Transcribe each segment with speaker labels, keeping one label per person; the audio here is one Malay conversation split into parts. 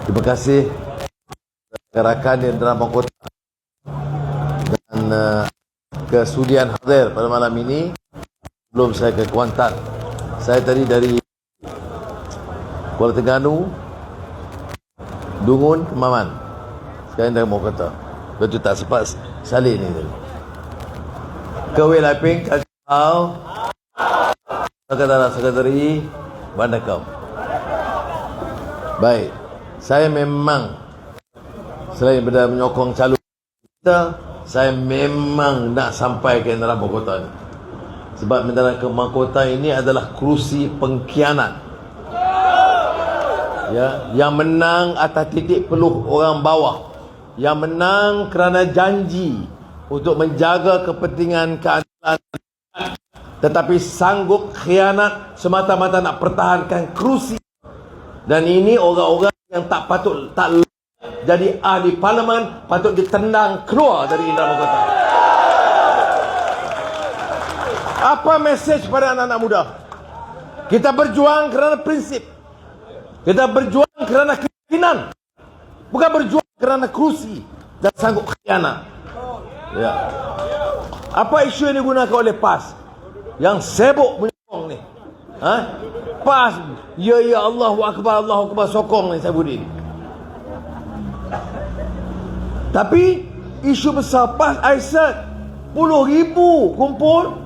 Speaker 1: Terima kasih rakan di Drama Kota dan kesudian hadir pada malam ini. Sebelum saya ke Kuantan, saya tadi dari Kuala Terengganu, Dungun, Kemaman. Sekarang Drama Kota. Betul tak sempat salin ni tadi. Kewe Laiping, Kakau, Sekretari, Bandar. Baik, saya memang selain daripada menyokong calon kita, saya memang nak sampai ke Negara Mahkota ni. Sebab Negara Mahkota ini adalah kerusi pengkhianat. Ya, yang menang atas titik peluh orang bawah. Yang menang kerana janji untuk menjaga kepentingan keadilan, tetapi sanggup khianat semata-mata nak pertahankan kerusi. Dan ini orang-orang yang tak patut, tak jadi ahli parlimen, patut ditendang keluar dari Indra Mahkota. Apa mesej pada anak-anak muda? Kita berjuang kerana prinsip. Kita berjuang kerana keyakinan. Bukan berjuang kerana kerusi dan sanggup khianat. Ya. Apa isu yang digunakan oleh PAS yang sibuk menyokong ni? PAS, ya Allahu Akbar, sokong ni Saifuddin. Tapi isu besar PAS ISAT, puluh ribu kumpul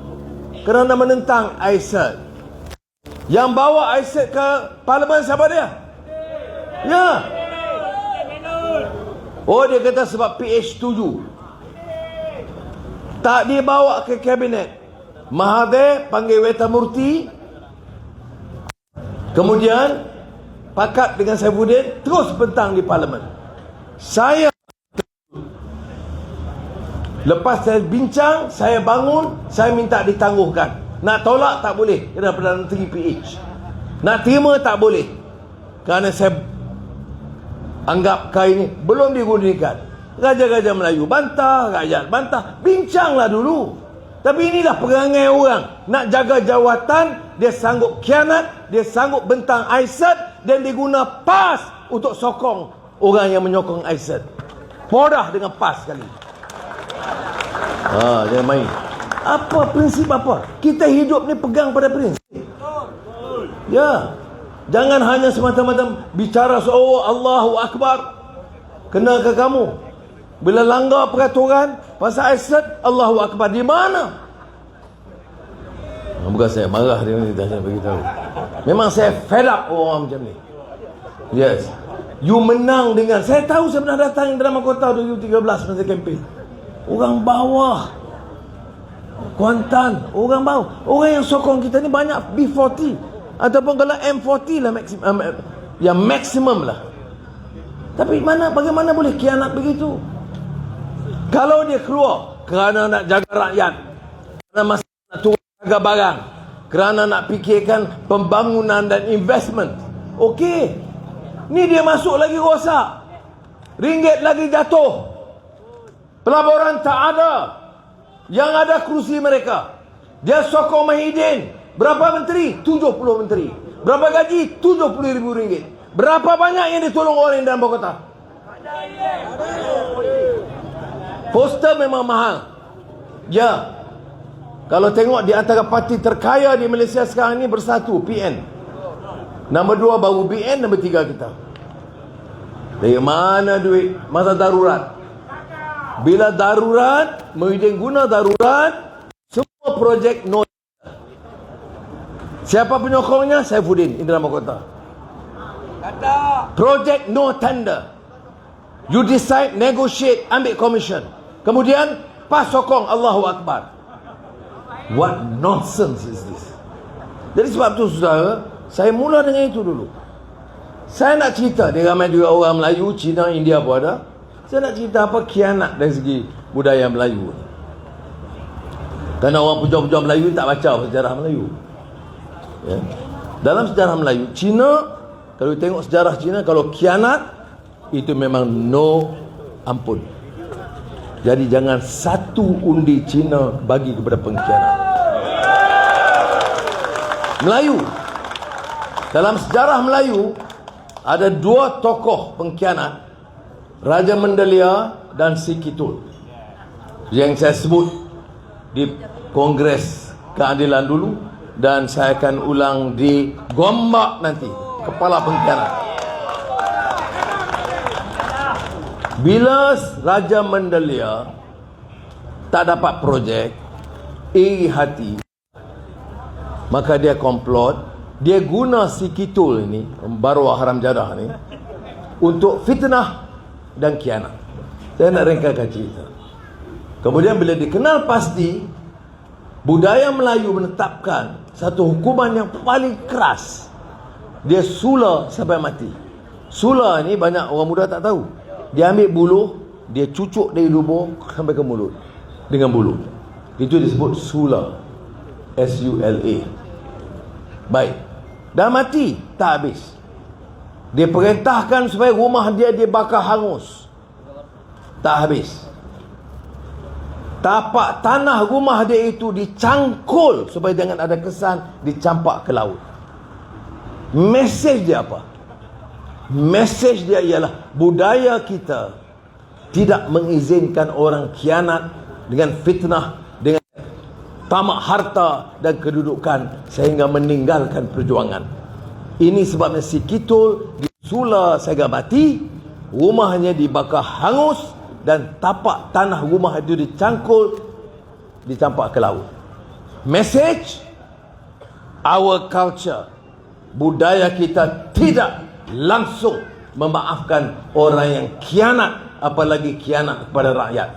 Speaker 1: kerana menentang ISAT. Yang bawa ISAT ke parlimen siapa dia? Ya. Oh, dia kata sebab PH7 tak dibawa ke kabinet. Mahathir panggil Wetamurti, kemudian pakat dengan Saifuddin, terus bentang di parlimen. Saya lepas saya bincang, saya bangun, saya minta ditangguhkan. Nak tolak tak boleh, kerana Perdana Menteri PH. Nak terima tak boleh, kerana saya anggap kain ini belum digunakan. Raja-raja Melayu bantah, rakyat bantah. Bincanglah dulu. Tapi inilah perangai orang. Nak jaga jawatan, dia sanggup khianat, dia sanggup bentang ISAT, dan dia guna PAS untuk sokong orang yang menyokong ISAT. Podah dengan PAS sekali. Jangan main. Apa prinsip apa? Kita hidup ni pegang pada prinsip. Ya. Jangan hanya semata-mata bicara oh Allahu Akbar. Kenakah kamu? Bila langgar peraturan pasal ISAT, Allahu Akbar di mana? Bukan saya marah dia ni, saya beritahu. Memang saya fed up orang macam ni. Yes. You menang dengan, saya tahu saya pernah datang dalam Mahkota 2013 masa kempen. Orang bawah, Kuantan, orang bawah. Orang yang sokong kita ni banyak B40 ataupun kalau M40 lah yang maksimum lah. Tapi bagaimana boleh khianat begitu? Kalau dia keluar kerana nak jaga rakyat, kerana masa nak turun harga barang, kerana nak fikirkan pembangunan dan investment, okey. Ni dia masuk lagi rosak, ringgit lagi jatuh, pelaburan tak ada, yang ada kerusi mereka. Dia sokong Mahidin. Berapa menteri? 70 menteri. Berapa gaji? 70,000 ringgit. Berapa banyak yang ditolong orang dalam Bogota? Poster memang mahal. Ya. Kalau tengok di antara parti terkaya di Malaysia sekarang ni bersatu, PN. Nombor 2 baru BN, nombor 3 kita. Dari mana duit? Masa darurat. Bila darurat, Muhyiddin guna darurat, semua projek no. Siapa penyokongnya? Saifuddin, Indra Mahkota. Projek no tender. You decide, negotiate, ambil commission. Kemudian PAS sokong, Allahu Akbar. What nonsense is this? Jadi sebab tu saudara, saya mula dengan itu dulu. Saya nak cerita, dia ramai juga orang Melayu, Cina, India pun ada. Saya nak cerita apa khianat dari segi budaya Melayu. Kerana orang pejuang-pejuang Melayu tak baca sejarah Melayu. Ya. Dalam sejarah Melayu, Cina, kalau tengok sejarah Cina, kalau khianat, itu memang no ampun. Jadi jangan satu undi Cina bagi kepada pengkhianat. Melayu, dalam sejarah Melayu, ada dua tokoh pengkhianat, Raja Mendelia dan Si Kitul, yang saya sebut di Kongres Keadilan dulu, dan saya akan ulang di Gombak nanti, kepala pengkhianat. Bila Raja Mendelia tak dapat projek, iri hati, maka dia komplot. Dia guna Si Kitul ini, Barwah Haram Jadah ni, untuk fitnah dan khianat. Saya nak ringkaskan cerita. Kemudian bila dikenal pasti, budaya Melayu menetapkan satu hukuman yang paling keras. Dia sula sampai mati. Sula ni banyak orang muda tak tahu. Dia ambil buluh, dia cucuk dari lubung sampai ke mulut dengan buluh. Itu disebut sula. S-U-L-A. Baik. Dah mati, tak habis. Dia perintahkan supaya rumah dia dibakar hangus. Tak habis. Tapak tanah rumah dia itu dicangkul supaya jangan ada kesan dicampak ke laut. Mesej dia apa? Mesej dia ialah budaya kita tidak mengizinkan orang khianat dengan fitnah, dengan tamak harta dan kedudukan sehingga meninggalkan perjuangan. Ini sebabnya Si Kitul disula sehingga mati, rumahnya dibakar hangus, dan tapak tanah rumah itu dicangkul, dicampak ke laut. Message, our culture, budaya kita tidak langsung memaafkan orang yang khianat, apalagi khianat kepada rakyat.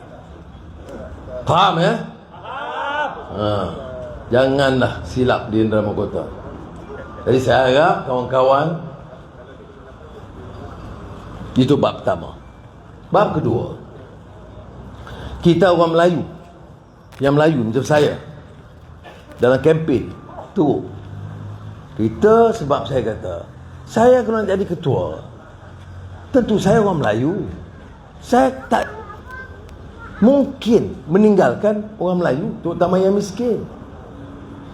Speaker 1: Faham ya? Janganlah silap di Indra Mahkota. Jadi saya harap kawan-kawan, itu bab pertama. Bab kedua, kita orang Melayu, yang Melayu macam saya, dalam kempen tu, kita, sebab saya kata saya kena jadi ketua, tentu saya orang Melayu, saya tak mungkin meninggalkan orang Melayu, terutama yang miskin.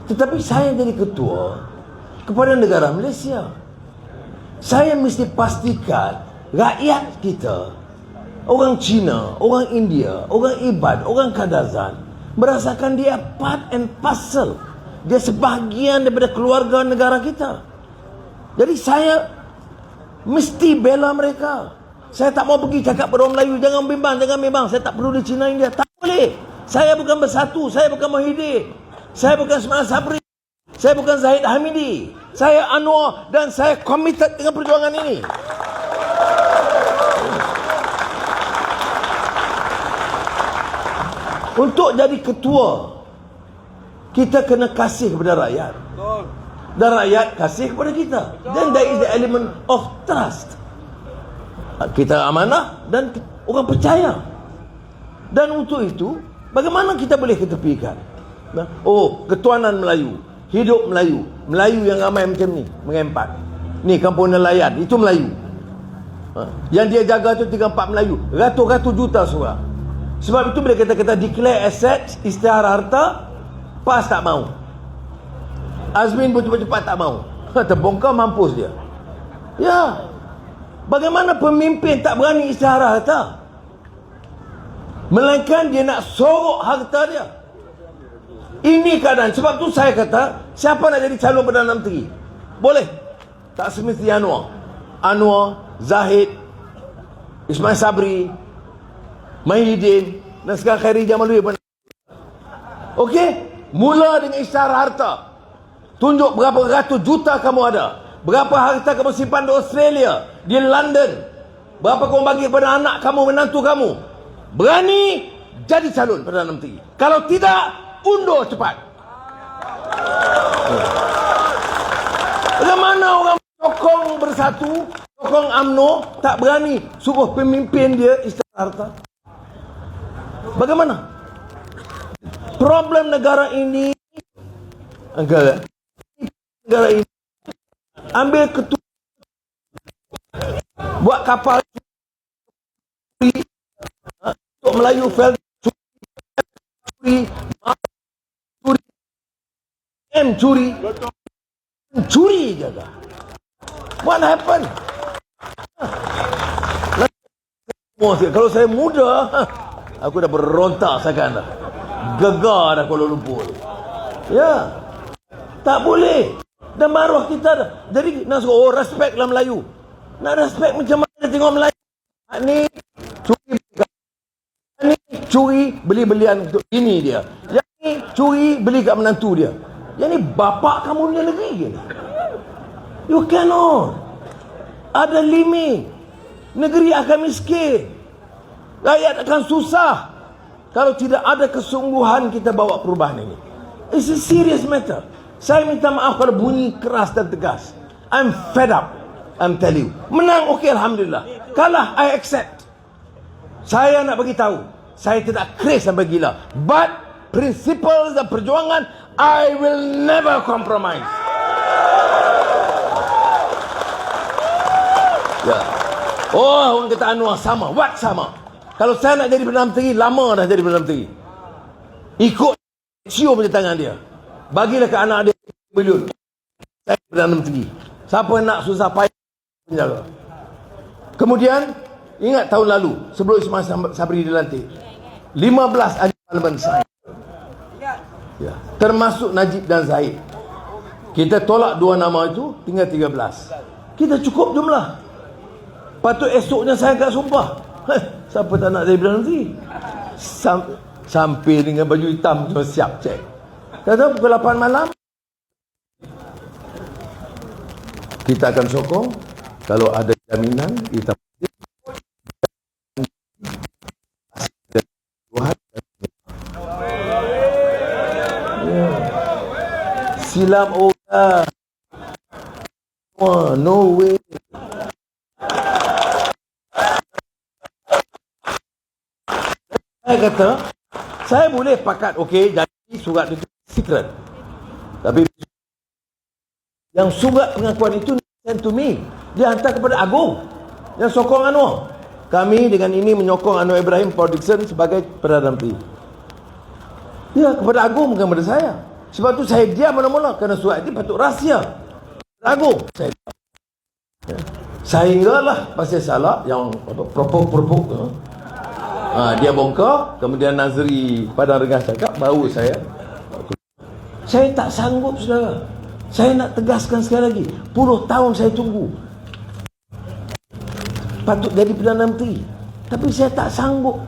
Speaker 1: Tetapi saya jadi ketua kepada negara Malaysia. Saya mesti pastikan rakyat kita, orang Cina, orang India, orang Ibad, orang Kadazan, merasakan dia part and parcel. Dia sebahagian daripada keluarga negara kita. Jadi saya mesti bela mereka. Saya tak mau pergi cakap pada orang Melayu, jangan bimbang, saya tak perlu di Cina, India. Tak boleh. Saya bukan Bersatu, saya bukan Muhyiddin, saya bukan Ismail Sabri, saya bukan Zahid Hamidi, saya Anwar, dan saya committed dengan perjuangan ini. Untuk jadi ketua, kita kena kasih kepada rakyat, dan rakyat kasih kepada kita. Then there is the element of trust. Kita amanah dan orang percaya. Dan untuk itu, bagaimana kita boleh ketepikan? Oh, ketuanan Melayu, hidup Melayu, Melayu yang ramai macam ni, mengempat. Ni kampung nelayan, itu Melayu. Yang dia jaga tu 3-4 Melayu, ratus-ratus juta seorang. Sebab itu bila kita declare asset, isytihar harta, PAS tak mau, Azmin pun cepat-cepat tak mau. Terbongkar, mampus dia. Ya. Bagaimana pemimpin tak berani isytihar harta? Melainkan dia nak sorok harta dia. Ini keadaan. Sebab tu saya kata, siapa nak jadi calon Perdana Menteri? Boleh. Tak semesti Anwar. Anwar, Zahid, Ismail Sabri, Muhyiddin, dan sekarang Khairi Jamaluddin pun. Okey? Mula dengan isytihar harta. Tunjuk berapa ratus juta kamu ada. Berapa harta kamu simpan di Australia, di London. Berapa kamu bagi kepada anak kamu, menantu kamu. Berani jadi calon Perdana Menteri. Kalau tidak, undur cepat. Bagaimana orang sokong Bersatu, sokong UMNO, tak berani suruh pemimpin dia isytihar harta? Bagaimana? Problem negara ini, negara ini ambil ketua, buat kapal untuk Melayu felt curi jaga. What happened? Kalau saya muda, aku dah berontak sekarang dah. Gegar dah Kuala Lumpur. Ya. Tak boleh. Dan maruah kita dah. Jadi nak suruh respect lah Melayu. Nak respect macam mana tengok Melayu. Ni curi beli-belian untuk ini dia. Yang ni curi beli kat menantu dia. Yang ni bapak kamu punya negeri ke? You cannot. Ada limit. Negeri akan miskin. Rakyat akan susah kalau tidak ada kesungguhan kita bawa perubahan ini. It's a serious matter. Saya minta maaf kalau bunyi keras dan tegas. I'm fed up. I'm telling you. Menang, okey, Alhamdulillah. Kalah, I accept. Saya nak bagi tahu, saya tidak crazy sampai gila. But principles dan perjuangan, I will never compromise. Ya. Oh, orang kata Anwar sama. What sama? Kalau saya nak jadi Perdana Menteri, lama dah jadi Perdana Menteri. Ikut cium je tangan dia. Bagilah ke anak dia bilion. Saya Perdana Menteri. Siapa yang nak susah payah penjara. Kemudian, ingat tahun lalu, sebelum Ismail Sabri dilantik, 15 ahli parlimen saya. Ya. Termasuk Najib dan Zahid. Kita tolak 2 nama itu, tinggal 13. Kita cukup jumlah. Patut esoknya saya agak sumpah. Siapa tak nak jadi Perdana Menteri? Sampai dengan baju hitam cuma siap cek. Kata pukul 8 malam kita akan sokong. Kalau ada jaminan kita silam orang. Oh, no way. Saya kata, saya boleh pakat, okey, jadi surat itu secret. Tapi yang surat pengakuan itu send to me. Dia hantar kepada Agong yang sokong Anwar. Kami dengan ini menyokong Anwar Ibrahim Paul Dickson sebagai Perdana Menteri. Ya, kepada Agong bukan kepada saya. Sebab tu saya diam mula-mula kerana surat itu patut rahsia. Agong saya diam. Ya. Sehinggalah pasal salah yang propok dia bongkar. Kemudian Nazri Padang Rengas cakap, baru saya tak sanggup, saudara. Saya nak tegaskan sekali lagi, puluh tahun saya tunggu patut jadi Perdana Menteri, tapi saya tak sanggup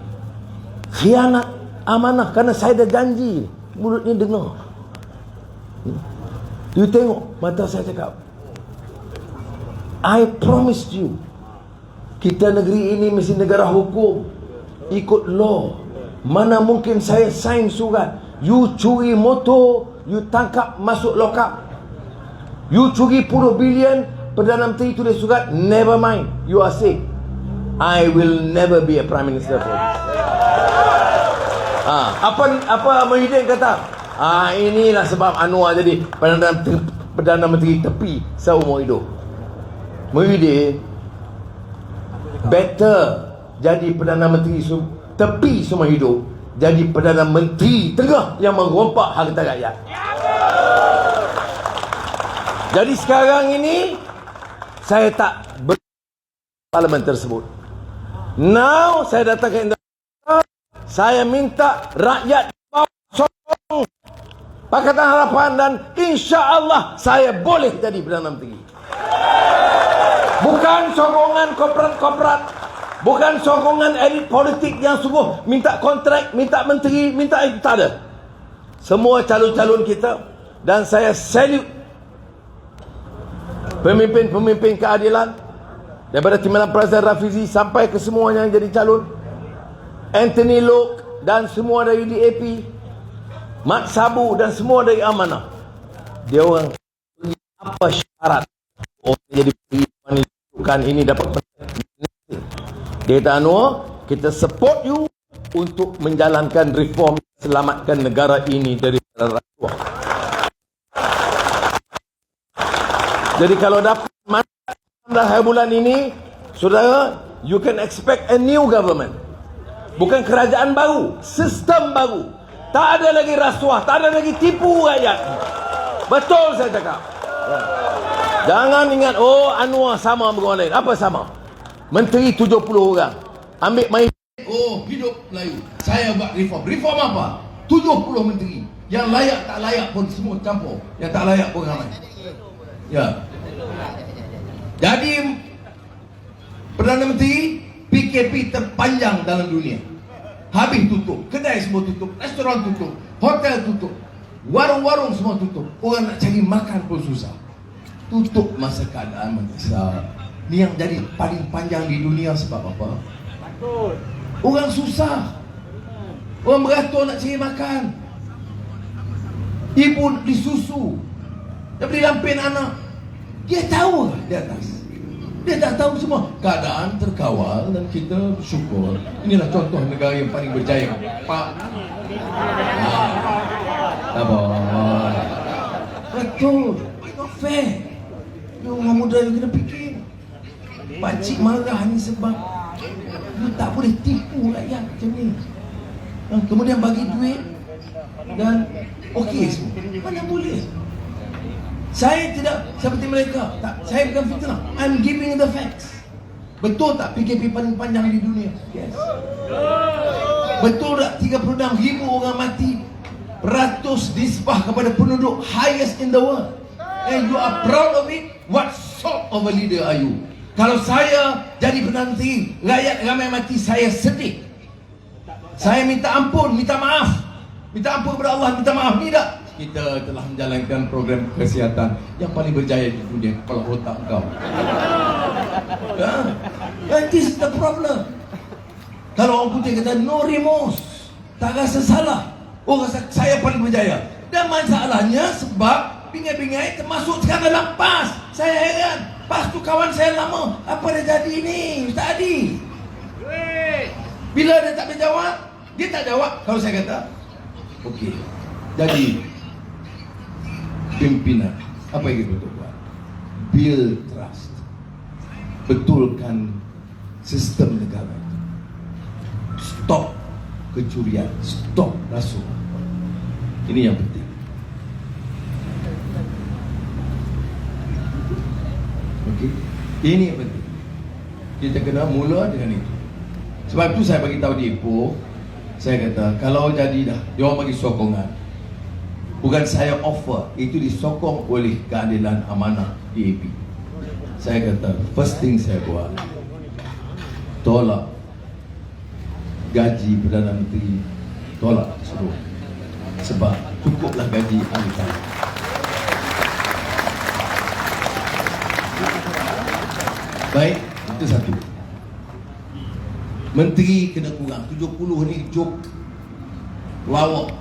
Speaker 1: khianat amanah kerana saya dah janji. Mulut ni dengar. You tengok mata saya cakap, I promised you, kita negeri ini mesti negara hukum, ikut law. Mana mungkin saya sign surat, you curi motor, you tangkap masuk lock up, you curi puluh bilion, Perdana Menteri tulis surat, never mind, you are sick, I will never be a Prime Minister for you. Apa Muhyiddin kata? Inilah sebab Anwar jadi Perdana Menteri tepi seumur hidup. Muhyiddin better jadi Perdana Menteri tepi semua hidup, jadi Perdana Menteri tengah yang merompak harta rakyat. Jadi sekarang ini saya tak parlimen tersebut. Now saya datang ke Indonesia, saya minta rakyat sokong Pakatan Harapan dan insya-Allah saya boleh jadi Perdana Menteri. Bukan sokongan korporat-korporat, bukan sokongan elit politik yang sungguh minta kontrak, minta menteri, minta itu, tak ada. Semua calon-calon kita, dan saya salute pemimpin-pemimpin keadilan daripada Timbalan Presiden Rafizi sampai ke semua yang jadi calon, Anthony Lok dan semua dari DAP, Mat Sabu dan semua dari Amanah. Dia orang apa syarat orang jadi penunjukan ini dapat. Dia kata, Anwar, kita support you untuk menjalankan reform, selamatkan negara ini dari rasuah. Jadi kalau dapat mandat bulan ini, saudara, you can expect a new government. Bukan kerajaan baru, sistem baru. Tak ada lagi rasuah, tak ada lagi tipu rakyat. Betul saya cakap. Jangan ingat, Anwar sama dengan orang lain. Apa sama? Menteri 70 orang, Ambil main. Oh, hidup Melayu. Saya buat reform. Reform apa? 70 menteri. Yang layak tak layak pun semua campur. Yang tak layak pun ramai. Ya. Jadi Perdana Menteri PKP terpanjang dalam dunia. Habis tutup. Kedai semua tutup. Restoran tutup. Hotel tutup. Warung-warung semua tutup. Orang nak cari makan pun susah. Tutup masa keadaan mendesak. Ni yang jadi paling panjang di dunia sebab apa? Orang susah. Orang beratur nak cari makan. Ibu disusu. Dia beli lampin anak. Dia tahu di atas. Dia tak tahu semua. Keadaan terkawal dan kita bersyukur. Inilah contoh negara yang paling berjaya. Pak. Sabar. Betul. Not fair. Orang muda yang kena fikir. Pakcik marah ni sebab you tak boleh tipu rakyat macam ni. Kemudian bagi duit dan okey semua. Mana boleh? Saya tidak seperti mereka. Tak, saya bukan fitnah. I'm giving the facts. Betul tak PKP paling panjang di dunia? Yes. Betul tak 36,000 orang mati? Ratus nisbah kepada penduduk, highest in the world. And you are proud of it? What sort of a leader are you? Kalau saya jadi Perdana Menteri, rakyat ramai mati, saya sedih. Saya minta ampun, minta maaf. Minta ampun kepada Allah, minta maaf. Ni tak? Kita telah menjalankan program kesihatan yang paling berjaya di dunia. Kepala otak kau. And this is the problem. Kalau orang putih kata no remorse, tak rasa salah. Oh, rasa saya paling berjaya. Dan masalahnya sebab bingai-bingai termasuk sekarang dalam PAS. Saya heran. PAS tu kawan saya lama. Apa dia jadi ni Ustaz Adi? Bila dia tak berjawab, dia tak jawab. Kalau saya kata okey, jadi pimpinan, apa yang kita buat? Build trust. Betulkan sistem negara itu. Stop kecurian, stop rasuah. Ini yang penting. Okey, ini yang penting. Kita kena mula dengan itu. Sebab itu saya bagi tahu di Ipoh, saya kata kalau jadi dah, dia orang bagi sokongan. Bukan saya offer, itu disokong oleh keadilan amanah DAP. Saya kata, first thing saya buat, tolak gaji Perdana Menteri, tolak seluruh. Sebab cukuplah gaji ahli talian. Baik, itu satu. Menteri kena kurang 70 ni joke lawak.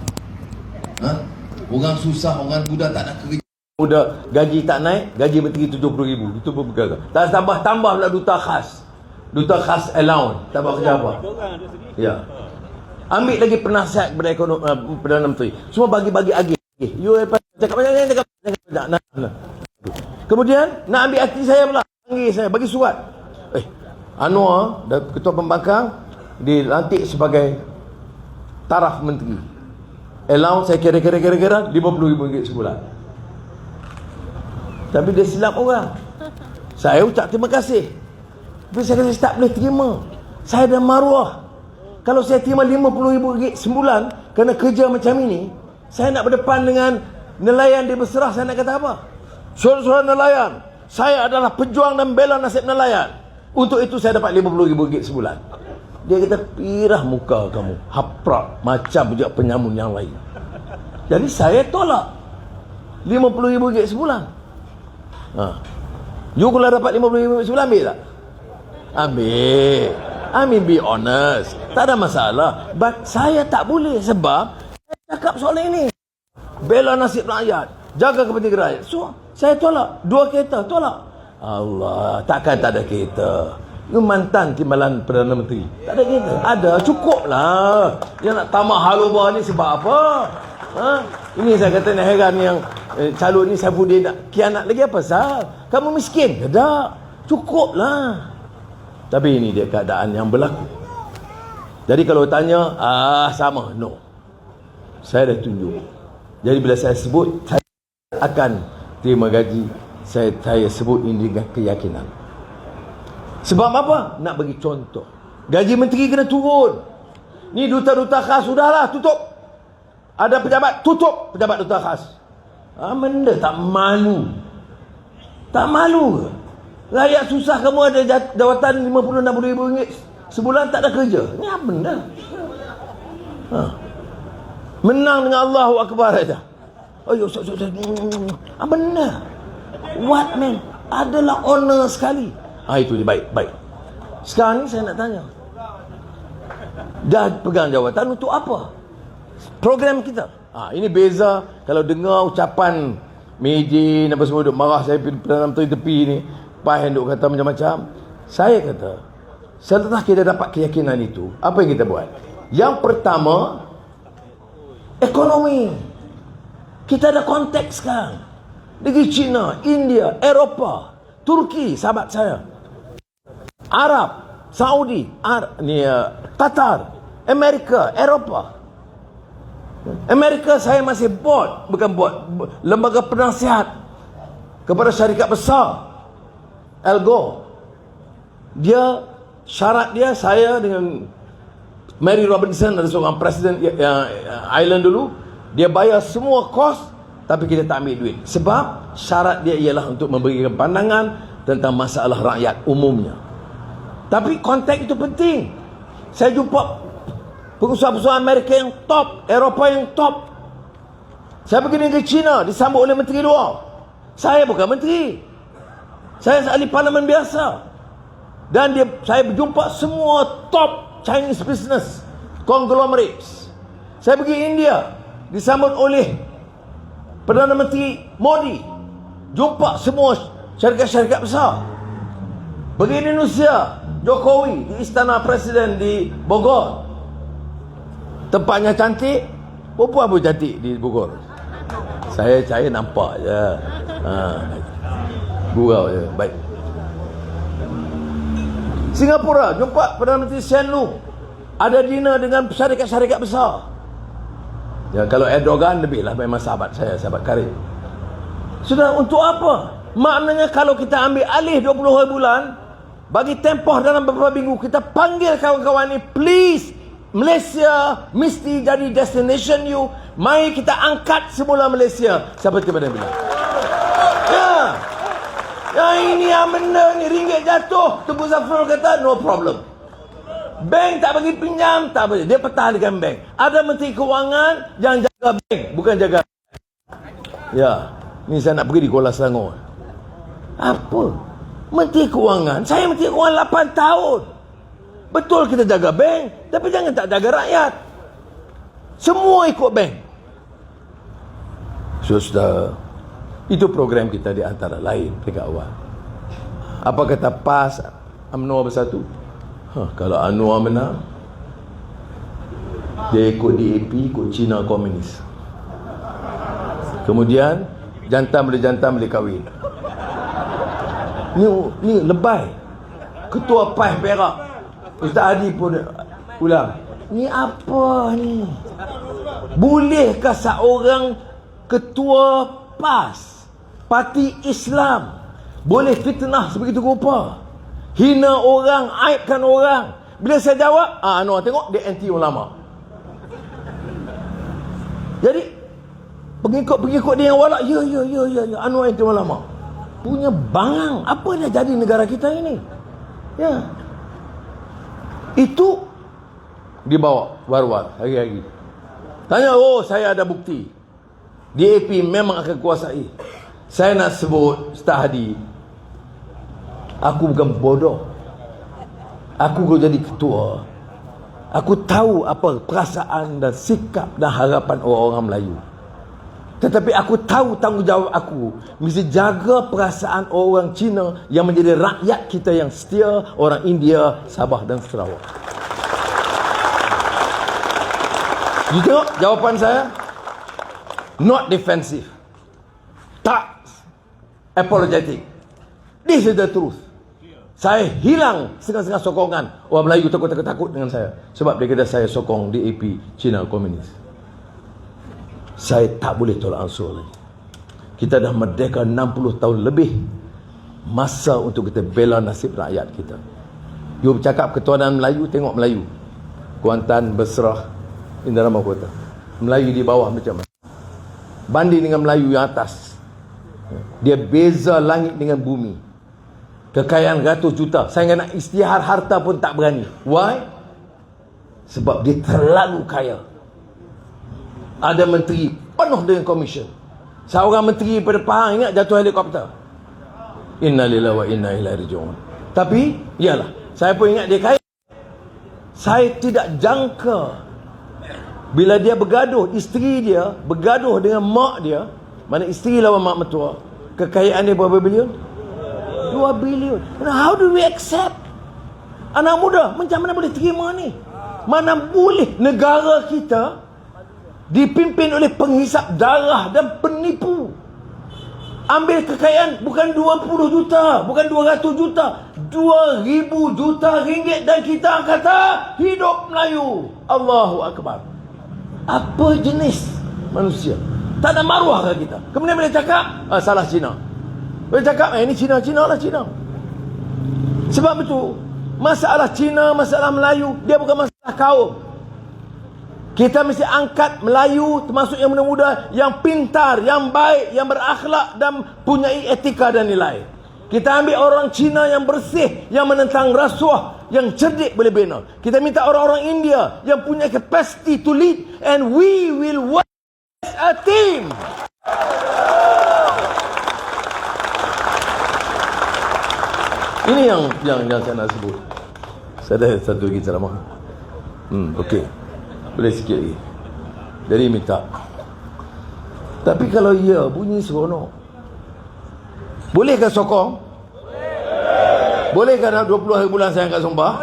Speaker 1: Orang susah, orang muda tak nak kerja. Muda gaji tak naik, gaji menteri 70,000. Itu pun berkata. Tak tambah pula duta khas. Duta khas allowance. Tak buat kerja apa. Ya. Ambil lagi penasihat kepada ekonomi Perdana Menteri. Semua bagi-bagi agih. You cakap macam ni. Kemudian nak ambil hati saya pula. Panggil saya, bagi surat. Anwar, Ketua Pembangkang, dilantik sebagai taraf menteri. Allowance saya kira-kira RM50,000 sebulan. Tapi dia silap orang. Saya ucap terima kasih. Tapi saya kata saya tak boleh terima. Saya dah maruah. Kalau saya terima RM50,000 sebulan kerana kerja macam ini, saya nak berdepan dengan nelayan di Besrah, saya nak kata apa? Saudara-saudara nelayan, saya adalah pejuang dan bela nasib nelayan. Untuk itu saya dapat RM50,000 sebulan. Dia kata, pirah muka kamu, haprak macam juga penyamun yang lain. Jadi saya tolak RM50,000 sebulan. You kalau dapat RM50,000 sebulan, ambil tak? Ambil. I mean, be honest, tak ada masalah. But saya tak boleh sebab saya cakap soal ini, bela nasib rakyat, jaga kepentingan rakyat. So saya tolak. 2 kereta tolak. Allah, takkan tak ada kereta. Itu mantan timbalan Perdana Menteri. Tak ada kereta. Ada, cukup lah. Yang nak tamak halubah ni sebab apa? Ini saya kata ni heran yang calon ni Saifuddin nak kianat lagi apa sah? Kamu miskin? Tak. Cukup lah. Tapi ini dia keadaan yang berlaku. Jadi kalau tanya, sama. No. Saya dah tunjuk. Jadi bila saya sebut, saya akan terima gaji. Saya sebut ini dengan keyakinan. Sebab apa? Nak bagi contoh. Gaji menteri kena turun. Ni duta-duta khas, sudahlah, tutup. Ada pejabat, tutup pejabat duta khas. Benda tak malu. Tak malu ke? Rakyat susah, kamu ada jawatan 50-60 ribu ringgit sebulan, tak ada kerja. Ni apa benda? Menang dengan Allahu Akbar saja. Apa benda? What man? Adalah honor sekali. Itu dia, baik. Sekarang ni saya nak tanya, dah pegang jawatan untuk apa? Program kita. Ini beza kalau dengar ucapan Meiji apa semua duk marah saya Perdana Menteri tepi ni, Pai duk kata macam-macam. Saya kata, setelah kita dapat keyakinan itu, apa yang kita buat? Yang pertama, ekonomi. Kita ada konteks sekarang. Negeri China, India, Eropah, Turki, sahabat saya, Arab, Saudi, Qatar, Amerika, Eropah. Amerika saya masih bukan lembaga penasihat kepada syarikat besar Al Gore. Dia, syarat dia, saya dengan Mary Robinson, ada seorang presiden Ireland dulu, dia bayar semua kos, tapi kita tak ambil duit. Sebab syarat dia ialah untuk memberikan pandangan tentang masalah rakyat umumnya. Tapi konteks itu penting. Saya jumpa pengusaha-pengusaha Amerika yang top, Eropah yang top. Saya pergi negeri China, disambut oleh menteri luar. Saya bukan menteri, saya ahli parlimen biasa. Dan saya berjumpa semua top Chinese business conglomerates. Saya pergi India, disambut oleh Perdana Menteri Modi, jumpa semua syarikat-syarikat besar. Pergi Indonesia, Jokowi di Istana Presiden di Bogor. Tempatnya cantik, perempuan pun cantik di Bogor. Saya nampak je. Gurau je. Baik. Singapura, jumpa Perdana Menteri Hsien Loong, ada dinner dengan syarikat-syarikat besar. Ya, kalau Erdogan lebih lah, memang sahabat saya, sahabat karib. Sudah, untuk apa? Maknanya kalau kita ambil alih 20 hari bulan, bagi tempoh dalam beberapa minggu, kita panggil kawan-kawan ni, please, Malaysia mesti jadi destination you. Mari kita angkat semula Malaysia. Seperti mana bilang. Ya, ini yang benda ni, ringgit jatuh, Tengku Zafrul kata no problem. Bank tak bagi pinjam, tak boleh. Dia pertahankan bank. Ada menteri kewangan yang jaga bank, bukan jaga. Ya, ni saya nak pergi di Kuala Selangor. Apa? Menteri kewangan, saya menteri kewangan 8 tahun. Betul kita jaga bank, tapi jangan tak jaga rakyat. Semua ikut bank. Sudah, itu program kita di antara lain peringkat awal. Apa kata PAS UMNO bersatu? Kalau Anwar menang, dia ikut DAP, ikut Cina Komunis. Kemudian jantan boleh kahwin. Ni lebay. Ketua PAS Perak, Ustaz Hadi pun ulang. Ni apa ni? Bolehkah seorang ketua PAS, Parti Islam, boleh fitnah sebegitu rupa? Hina orang, aibkan orang. Bila saya jawab, Anwar tengok dia anti ulama. Jadi pengikut dia yang walak, ya Anwar anti ulama. Punya bangang. Apa dah jadi negara kita ini? Ya. Itu dibawa war-war hari-hari. Tanya, saya ada bukti. DAP memang akan kuasai. Saya nak sebut Ustaz Hadi, aku bukan bodoh. Aku kalau jadi ketua, aku tahu apa perasaan dan sikap dan harapan orang-orang Melayu. Tetapi aku tahu tanggungjawab aku mesti jaga perasaan orang Cina yang menjadi rakyat kita yang setia, orang India, Sabah dan Sarawak. You tengok jawapan saya? Not defensive, tak apologetic. This is the truth. Saya hilang setengah-setengah sokongan orang Melayu takut dengan saya sebab dia kata saya sokong DAP, Cina Komunis. Saya tak boleh tolak ansur lagi. Kita dah merdeka 60 tahun lebih. Masa untuk kita bela nasib rakyat kita. You bercakap ketuanan Melayu, tengok Melayu. Kuantan, Basrah, Indra Mahkota. Melayu di bawah macam mana? Banding dengan Melayu yang atas. Dia beza langit dengan bumi. Kekayaan ratus juta. Saya nak isytihar harta pun tak berani. Why? Sebab dia terlalu kaya. Ada menteri penuh dengan komisen. Seorang menteri pada Pahang ingat jatuh helikopter. Inna lillahi wa inna ilaihi raji'un. Tapi, iyalah, saya pun ingat dia kaya. Saya tidak jangka bila dia bergaduh, isteri dia bergaduh dengan mak dia, mana isteri lawan mak mertua, kekayaan dia berapa bilion? 2 bilion. Now, how do we accept? Anak muda macam mana boleh terima ni? Mana boleh negara kita dipimpin oleh penghisap darah dan penipu. Ambil kekayaan bukan 20 juta, bukan 200 juta, 2,000 juta ringgit, dan kita kata hidup Melayu. Allahu Akbar. Apa jenis manusia? Tak ada maruah ke kita? Kemudian boleh cakap salah Cina. Boleh cakap ini Cina lah Cina. Sebab itu masalah Cina, masalah Melayu, dia bukan masalah kaum. Kita mesti angkat Melayu, termasuk yang muda-muda, yang pintar, yang baik, yang berakhlak dan punya etika dan nilai. Kita ambil orang Cina yang bersih, yang menentang rasuah, yang cerdik boleh bina. Kita minta orang-orang India yang punya capacity to lead, and we will work as a team. Ini yang saya nak sebut. Saya ada satu lagi ceramah. Okey. Boleh sikit lagi. Jadi minta. Tapi kalau ia bunyi seronok, bolehkah sokong? Bolehkah dalam 20 hari bulan saya angkat sumpah?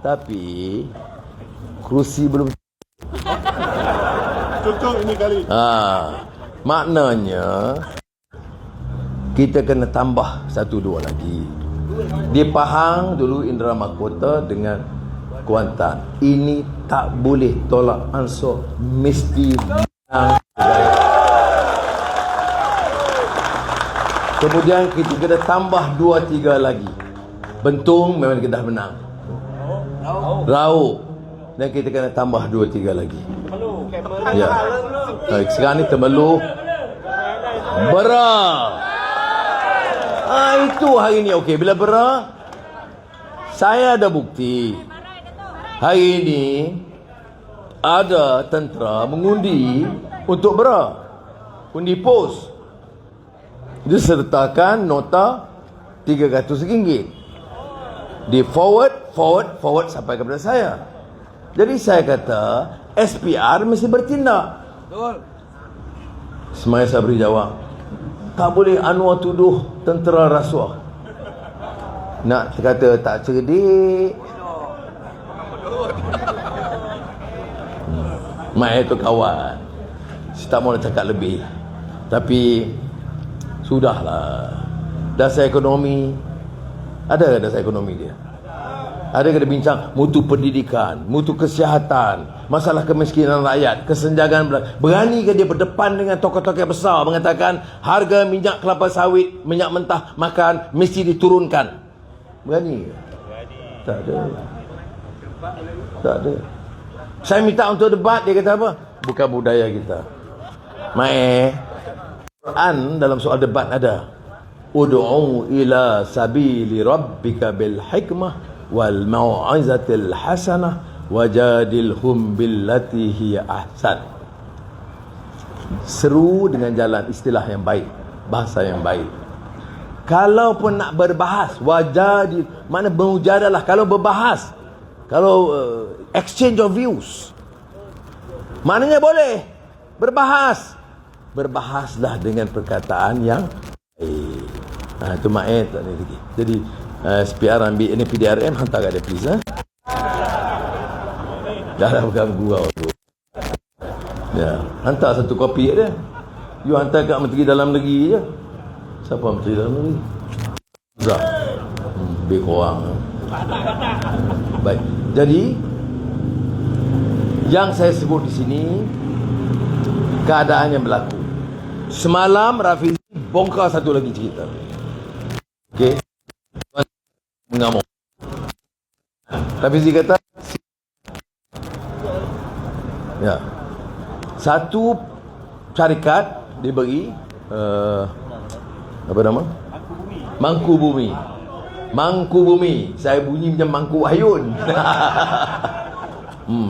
Speaker 1: Tapi kerusi belum
Speaker 2: cocok ini kali.
Speaker 1: Maknanya kita kena tambah 1-2 lagi. Di Pahang dulu Indra Mahkota dengan Kuantan, ini tak boleh tolak ansur, mesti menang. Kemudian kita kena tambah 2-3 lagi. Bentung memang kita dah menang. Rauk, dan kita kena tambah 2-3 lagi. Ya. Sekarang ni Temeloh, Bera. Itu hari ni okey. Bila Bera, saya ada bukti. Hari ini ada tentera mengundi untuk Bera. Undi pos. Disertakan nota RM300. Di forward sampai kepada saya. Jadi saya kata SPR mesti bertindak. Betul. Semaya saya beri jawab, tak boleh Anwar tuduh tentera rasuah. Nak kata tak cerdik. Mai itu kawan. Saya tak mau nak cakap lebih. Tapi sudahlah. Dasar ekonomi, ada dasar ekonomi dia? Ada kena bincang mutu pendidikan, mutu kesihatan, masalah kemiskinan rakyat, kesenjangan. Berani ke dia berdepan dengan tokoh-tokoh besar mengatakan harga minyak kelapa sawit, minyak mentah makan mesti diturunkan? Berani ke? Tak ada. Tak ada. Saya minta untuk debat, dia kata apa? Bukan budaya kita. Quran dalam soal debat ada, ud'u ila sabili rabbika bil hikmah wal mau'izatil hasanah wajadilhum billati hiya ahsan. Seru dengan jalan istilah yang baik, bahasa yang baik. Kalau pun nak berbahas, wajadil, mana bermujadalah, kalau berbahas, kalau exchange of views, maknanya boleh berbahas. Berbahaslah dengan perkataan yang baik. Itu main tak ada lagi. Jadi SPR ambil ini PDRM, hantar kat dia please. Dah berganggu kau tu. Ya, hantar satu kopi kat dia. You hantar kat Menteri Dalam Negeri je. Siapa Menteri Dalam Negeri? Zak. Lebih korang. Baik. Jadi Yang saya sebut di sini keadaan yang berlaku. Semalam Rafizi bongkar satu lagi cerita. Okey. Mengamuk. Rafizi kata, ya, satu syarikat diberi apa nama? Mangku Bumi. Mangku Bumi. Saya bunyi macam Mangku Ayun.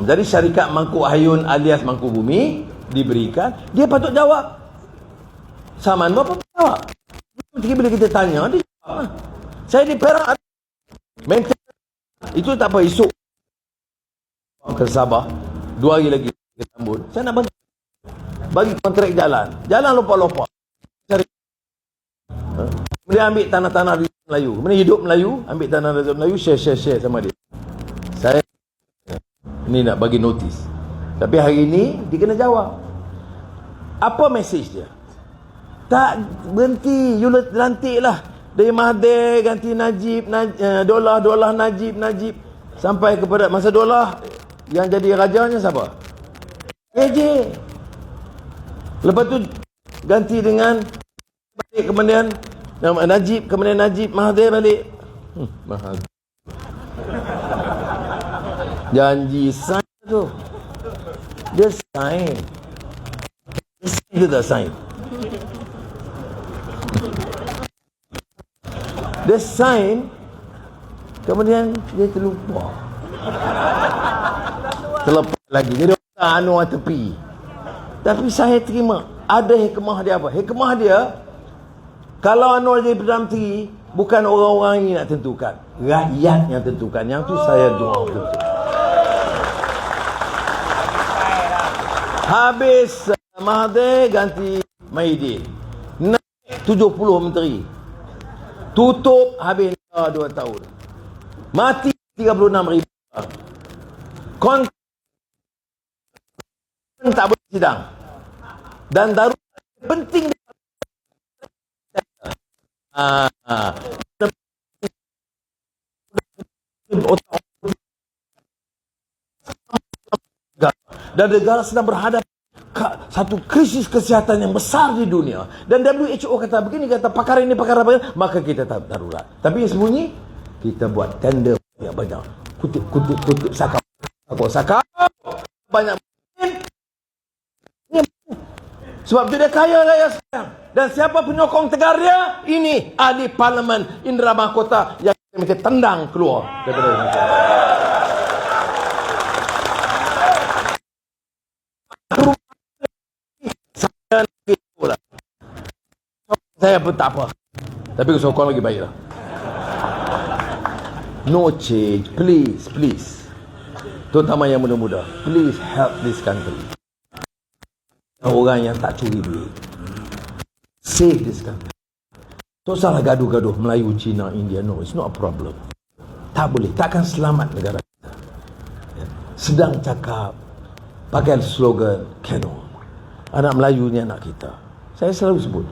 Speaker 1: Jadi syarikat Mangku Ayun alias Mangku Bumi diberikan, dia patut jawab. Saman apa jawab? Bila kita tanya, dia jawab. Saya di Perak maintain. Itu tak apa, esok ke Sabah, 2 hari lagi ke Tambun, saya nak bagi kontrak jalan lopak-lopak cari. Kemudian ambil tanah-tanah di Melayu, kemudian hidup Melayu, ambil tanah di Melayu, share sama dia. Saya ni nak bagi notis, tapi hari ni dia kena jawab. Apa mesej dia? Tak berhenti, you lantiklah dari Mahathir ganti Najib, Dolah Najib sampai kepada masa Dolah yang jadi rajanya siapa? AJ. Lepas tu ganti dengan balik kemudian Najib, kemudian Najib Mahathir balik. Mahathir janji sign tu, dia sign, dia tak sign. Dia sign, kemudian dia terlupa. Terlepas lagi. Dia Anwar tepi. Tapi saya terima. Ada hikmah dia apa? Hikmah dia, kalau Anwar jadi Perdana Menteri, bukan orang-orang ini nak tentukan, rakyat yang tentukan. Yang tu saya doa betul. Habis Mahathir ganti Maidin, naik 70 menteri, tutup habis 2 tahun, mati 36,000 orang. Tak boleh sidang, dan darurat penting. Dan negara sedang berhadapan satu krisis kesihatan yang besar di dunia, dan WHO kata begini, kata pakar ini, pakar apa, maka kita tak darurat. Tapi yang sembunyi, kita buat tender yang banyak, kutip sakap banyak. Sebab dia kaya raya sekarang. Dan siapa penyokong tegar dia? Ini ahli parlimen Indra Mahkota yang kita tendang keluar daripada saya pun tak apa, tapi sokong lagi baiklah. No change, please, terutama yang muda-muda, please help this country. Orang yang tak curi duit, save this country. Tak salah gaduh-gaduh Melayu, Cina, India. No, it's not a problem. Tak boleh, takkan selamat negara kita. Sedang cakap, pakai slogan, cannot. Anak Melayu ni anak kita. Saya selalu sebut,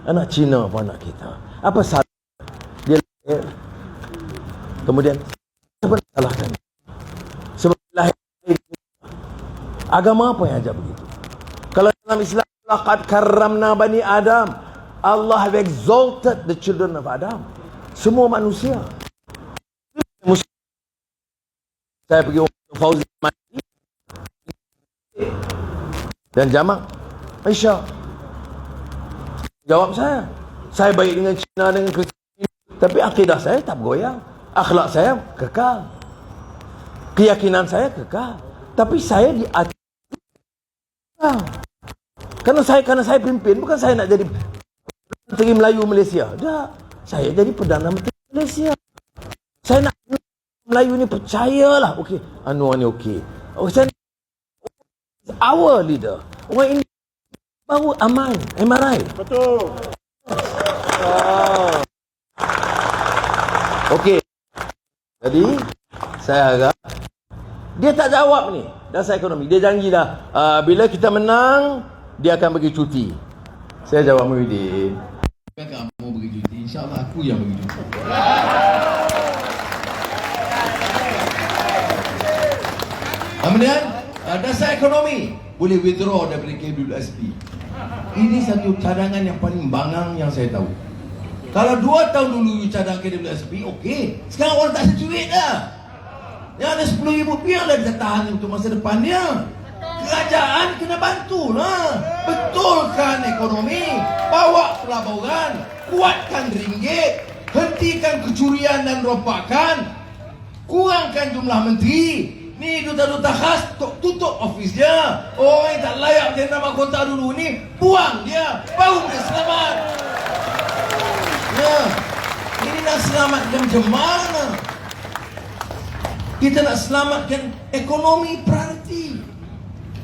Speaker 1: anak Cina pun anak kita. Apa salah dia lahir, kemudian sebab salahkan, sebab lahir agama apa yang ajar begitu? Kalau dalam Islam, laqad karramna bani Adam, Allah have exalted the children of Adam, semua manusia. Saya pergi Fauzi dan Jamak Aisyah, jawab saya baik dengan Cina, dengan Kristian, tapi akidah saya tak bergoyang, akhlak saya kekal, keyakinan saya kekal, tapi saya di atas. Karena saya pimpin, bukan saya nak jadi Menteri Melayu Malaysia. Tak, saya jadi Perdana Menteri Malaysia. Saya nak Melayu ni percayalah, okey, Anwar ni okey. Saya our leader. Orang ini baru aman, am I right?
Speaker 2: Betul.
Speaker 1: Okey. Jadi saya harap dia tak jawab ni dasar ekonomi. Dia janji dah bila kita menang dia akan bagi cuti. Saya jawab, Muhyiddin, bukan kamu bagi cuti, insya-Allah aku yang bagi cuti. Kemudian
Speaker 2: Dasar ekonomi boleh withdraw daripada KWSP. Ini satu cadangan yang paling bangang yang saya tahu. Kalau 2 tahun dulu you cadang KWSP, okey. Sekarang orang tak ada duit dah. Yang ada RM10,000 biarlah dia tahan untuk masa depan dia. Kerajaan kena bantulah. Betulkan ekonomi, bawa pelaburan, kuatkan ringgit, hentikan kecurian dan rompakan, kurangkan jumlah menteri. Ni duta-duta khas tutup ofis dia. Orang yang tak layak jadi nama kota dulu ni, buang dia, baru dia selamat. Ya, ini nak selamatkan macam mana? Kita nak selamatkan ekonomi prioriti.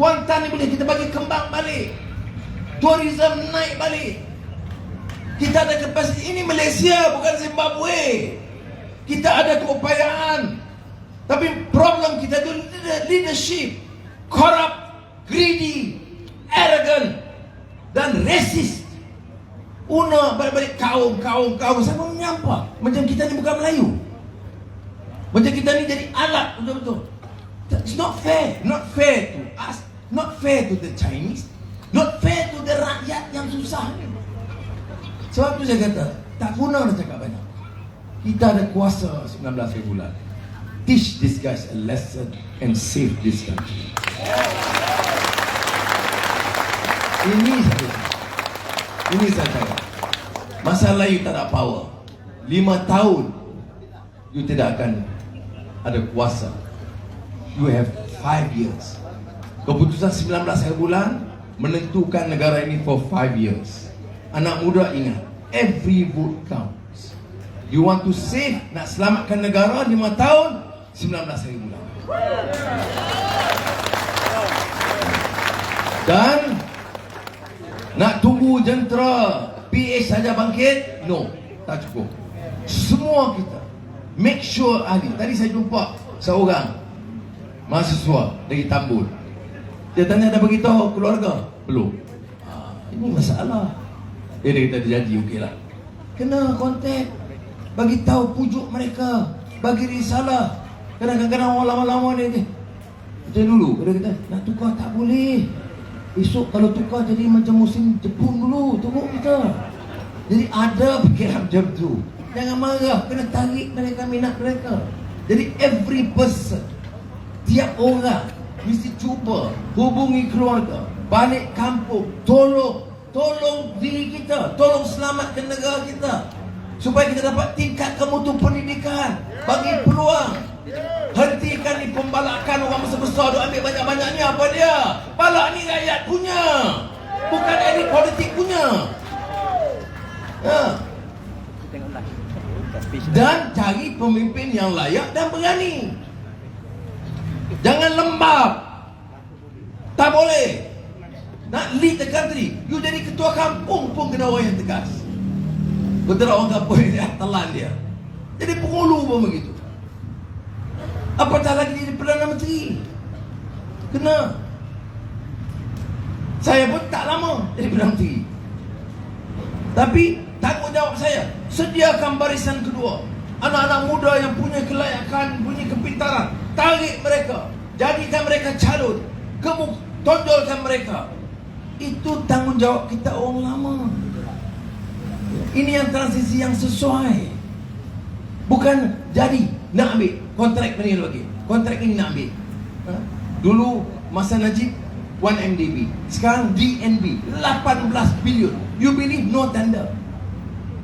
Speaker 2: Kuantan ni boleh kita bagi kembang balik, tourism naik balik. Kita ada kapasiti. Ini Malaysia, bukan Zimbabwe. Kita ada keupayaan. Tapi problem kita itu leadership, corrupt, greedy, arrogant dan racist. Balik-balik kaum. Siapa menyampa? Macam kita ni bukan Melayu. Macam kita ni jadi alat betul-betul. It's not fair. Not fair to us. Not fair to the Chinese. Not fair to the rakyat yang susah ni. Sebab tu saya kata, tak guna nak cakap banyak. Kita ada kuasa 19 bulan. Teach these guys a lesson and save this country. Ini saya cakap. Masalah you tak ada power. 5 tahun you tidak akan ada kuasa. You have 5 years. Keputusan 19 hari bulan menentukan negara ini for 5 years. Anak muda ingat, every vote counts. You want to save, nak selamatkan negara 5 tahun, 19 hari bulan. Dan nak tunggu jentera PH saja bangkit? No, tak cukup. Semua kita make sure ahli. Tadi saya jumpa seorang mahasiswa dari Tambun. Dia tanya, dah beritahu keluarga? Belum. Ini masalah. Dia kata dia janji, okeylah. Kena kontak, bagi tahu pujuk mereka, bagi risalah. Kadang-kadang orang lama-lama ni macam dulu, dia kata nak tukar tak boleh. Esok kalau tukar jadi macam musim Jepun dulu, tunggu kita. Jadi ada fikiran macam tu. Jangan marah, kena tarik mereka, minat mereka. Jadi every person, tiap orang mesti cuba hubungi keluarga, balik kampung, tolong diri kita, tolong selamatkan negara kita, supaya kita dapat tingkatkan mutu pendidikan, bagi peluang. Hentikan ni pembalakan orang besar-besar duk ambil banyak-banyak ni. Apa dia? Balak ni rakyat punya, bukan elit politik punya. Dan cari pemimpin yang layak dan berani. Jangan lembab. Tak boleh. Nak lead the country, you jadi ketua kampung pun kena orang yang tegas. Betul orang kampung dia telan dia. Jadi penghulu pun begitu. Apatah lagi jadi Perdana Menteri. Kena. Saya pun tak lama jadi Perdana Menteri. Tapi tanggungjawab saya, sediakan barisan kedua. Anak-anak muda yang punya kelayakan, punya kepintaran, tarik mereka, jadikan mereka calon, tonjolkan mereka. Itu tanggungjawab kita orang lama. Ini yang transisi yang sesuai. Bukan jadi nak ambil kontrak ni lagi, kontrak ini nak ambil. Dulu masa Najib 1 MDB, sekarang DNB 18 bilion. You believe no tender?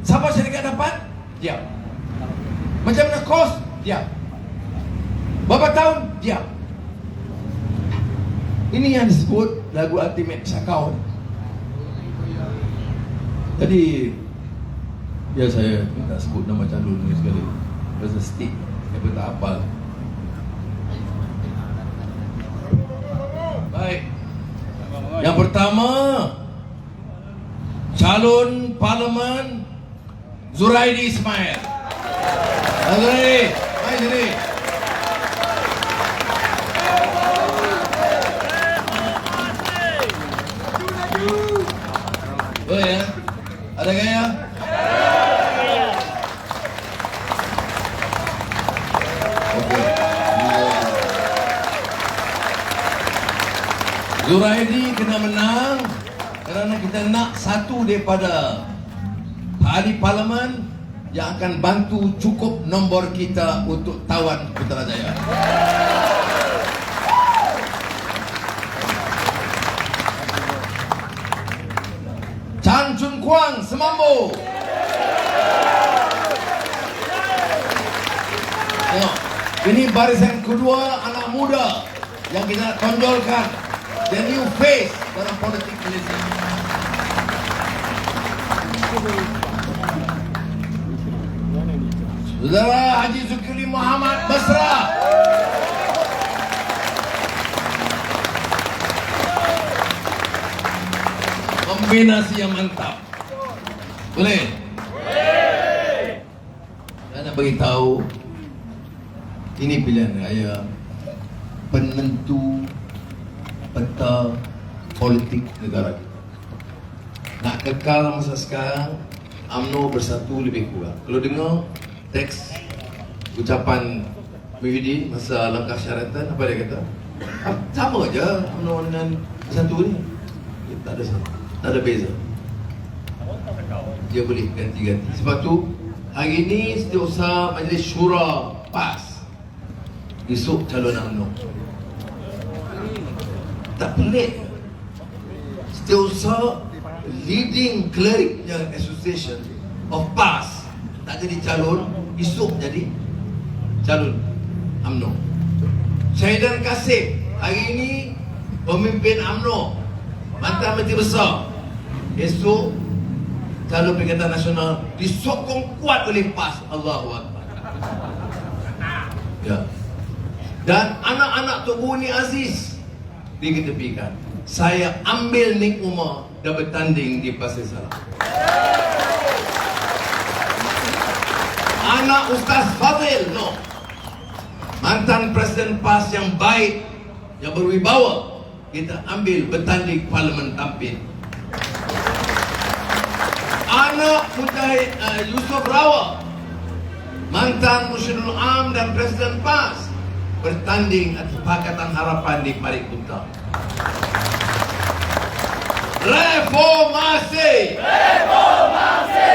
Speaker 2: Siapa syarikat dapat? Diam. Macam mana kos? Diam. Berapa tahun? Diam. Ini yang disebut lagu Ultimate Sakau. Tadi ya saya minta sebut nama calon ni sekali. Rasa stick, saya pun tak hafal. Baik. Yang pertama, calon parlimen Zuraidi Ismail. Zuraidi, mari sini. Oh ya, ada gaya? Zuraidi kena menang kerana kita nak satu daripada ahli parlimen yang akan bantu cukup nombor kita untuk tawan Putrajaya. Chan Chun Kwang Semambo. Tengok, ini barisan kedua anak muda yang kita nak tonjolkan. The new face dalam politik Malaysia. Saudara Haji Zulkifli Muhammad Basra. Kombinasi yang mantap. Boleh? Saya nak beritahu, ini pilihan raya penentu peta politik negara kita. Nak kekal masa sekarang, UMNO bersatu lebih kurang. Kalau dengar teks ucapan Muhyiddin masa langkah syaratan, apa dia kata? Sama je UMNO dengan bersatu ni. Tak ada sama, tak ada beza. Dia boleh ganti-ganti. Sebab tu hari ini Setiausaha Majlis Syura PAS, esok calon UMNO. Tak pelik. Setiausaha leading cleric yang Association of PAS tak jadi calon, esok jadi calon UMNO. Syahidan Kasim hari ini pemimpin UMNO, mantan Menteri Besar, esok calon Perikatan Nasional, disokong kuat oleh PAS. Allahu Akbar. Ya. Dan anak-anak Tok Buni Aziz diketepikan. Saya ambil Nik Umar dan bertanding di Pasir Salam. Anak Ustaz Fadil, no, mantan Presiden PAS yang baik, yang berwibawa, kita ambil bertanding Parlimen Tampin. Anak Mujahid Yusof Rawa, mantan Musyidul Am dan Presiden PAS, bertanding atas Pakatan Harapan di Parit Kuta. Reformasi! Reformasi!